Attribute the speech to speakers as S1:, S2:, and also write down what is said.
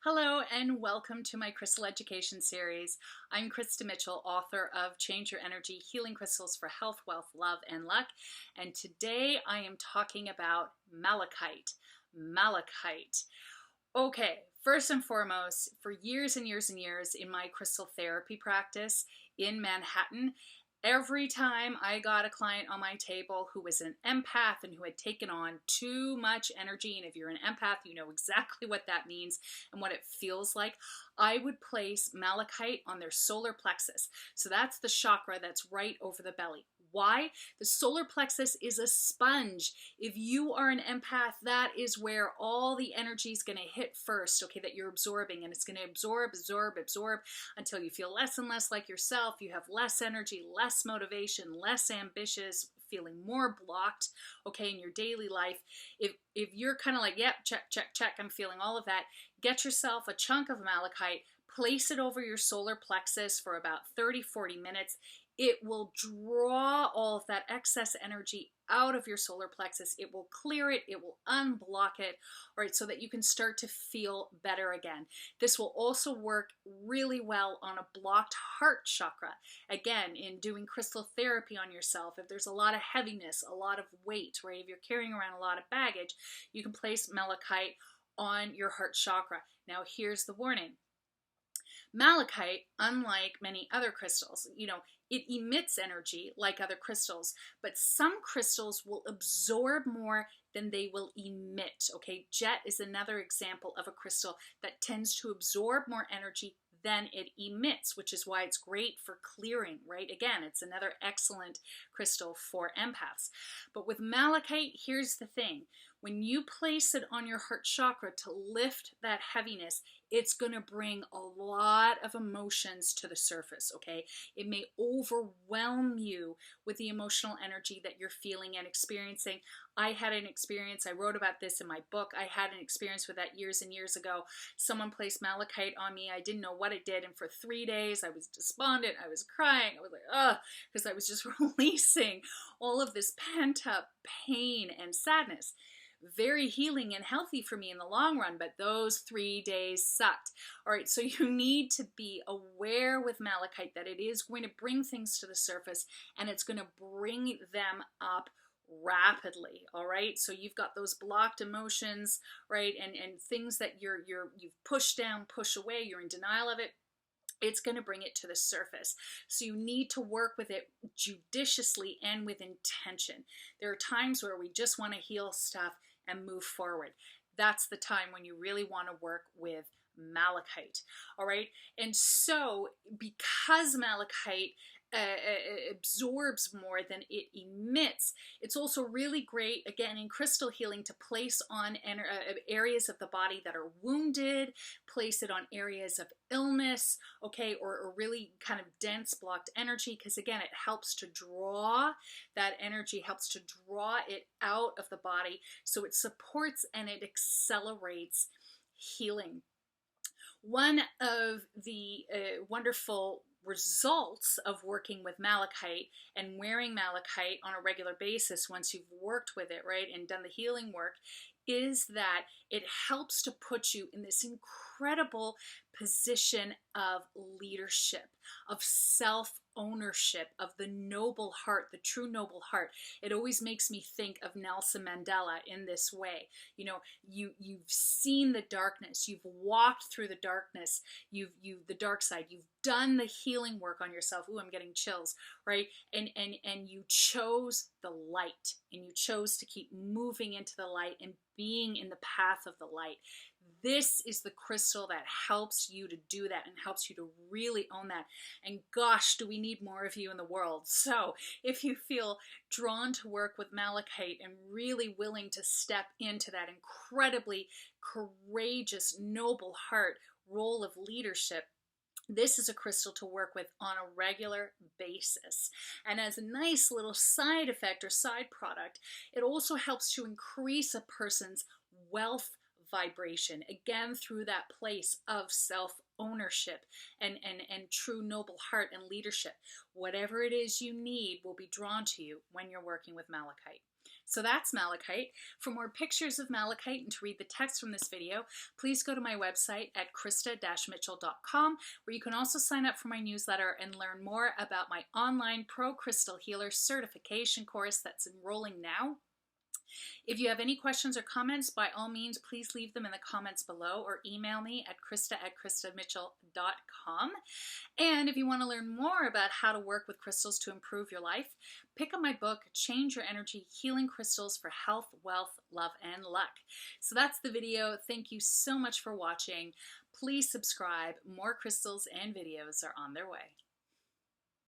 S1: Hello and welcome to my crystal education series. I'm Krista Mitchell, author of Change Your Energy, Healing Crystals for Health, Wealth, Love, and Luck. And today I am talking about malachite. Malachite. Okay, first and foremost, for years and years and years in my crystal therapy practice in Manhattan, every time I got a client on my table who was an empath and who had taken on too much energy, and if you're an empath, you know exactly what that means and what it feels like, I would place malachite on their solar plexus. So that's the chakra that's right over the belly. Why? The solar plexus is a sponge. If you are an empath, that is where all the energy is going to hit first, okay, that you're absorbing, and it's going to absorb until you feel less and less like yourself. You have less energy, less motivation, less ambitious, feeling more blocked, okay, in your daily life. If you're kind of like, yep, check, I'm feeling all of that, get yourself a chunk of malachite, place it over your solar plexus for about 30-40 minutes. It will draw all of that excess energy out of your solar plexus. It will clear it. It will unblock it, all right, so that you can start to feel better again. This will also work really well on a blocked heart chakra. Again, in doing crystal therapy on yourself, if there's a lot of heaviness, a lot of weight, right, if you're carrying around a lot of baggage, you can place malachite on your heart chakra. Now, here's the warning. Malachite, unlike many other crystals, it emits energy like other crystals, but some crystals will absorb more than they will emit, okay? Jet is another example of a crystal that tends to absorb more energy than it emits, which is why it's great for clearing, right? Again, it's another excellent crystal for empaths. But with malachite, here's the thing. When you place it on your heart chakra to lift that heaviness, it's going to bring a lot of emotions to the surface, okay? It may overwhelm you with the emotional energy that you're feeling and experiencing. I had an experience, I wrote about this in my book, I had an experience with that years and years ago. Someone placed malachite on me, I didn't know what it did, and for 3 days I was despondent, I was crying, I was like, ugh, because I was just releasing all of this pent-up pain and sadness. Very healing and healthy for me in the long run, but those 3 days sucked. All right, so you need to be aware with malachite that it is going to bring things to the surface and it's going to bring them up rapidly. All right, so you've got those blocked emotions, right, and things that you've pushed down, push away, you're in denial of it. It's going to bring it to the surface. So you need to work with it judiciously and with intention. There are times where we just want to heal stuff and move forward. That's the time when you really want to work with malachite. All right. And so because malachite absorbs more than it emits, it's also really great, again, in crystal healing, to place on areas of the body that are wounded, place it on areas of illness, okay, or really kind of dense blocked energy, because again, it helps to draw that energy, helps to draw it out of the body, so it supports and it accelerates healing. One of the wonderful results of working with malachite and wearing malachite on a regular basis once you've worked with it, right, and done the healing work, is that it helps to put you in this incredible position of leadership, of self-ownership, of the noble heart, the true noble heart. It always makes me think of Nelson Mandela in this way. You've seen the darkness, you've walked through the darkness, the dark side, you've done the healing work on yourself. Ooh, I'm getting chills, right? And you chose the light, and you chose to keep moving into the light and being in the path of the light. This is the crystal that helps you to do that and helps you to really own that. And gosh, do we need more of you in the world. So if you feel drawn to work with malachite and really willing to step into that incredibly courageous, noble heart role of leadership, this is a crystal to work with on a regular basis. And as a nice little side effect or side product, it also helps to increase a person's wealth vibration, again, through that place of self-ownership and true noble heart and leadership. Whatever it is you need will be drawn to you when you're working with malachite. So that's malachite. For more pictures of malachite and to read the text from this video, please go to my website at krista-mitchell.com, where you can also sign up for my newsletter and learn more about my online Pro Crystal Healer certification course that's enrolling now. If you have any questions or comments, by all means, please leave them in the comments below or email me at krista@kristamitchell.com. And if you want to learn more about how to work with crystals to improve your life, pick up my book, Change Your Energy, Healing Crystals for Health, Wealth, Love, and Luck. So that's the video. Thank you so much for watching. Please subscribe. More crystals and videos are on their way.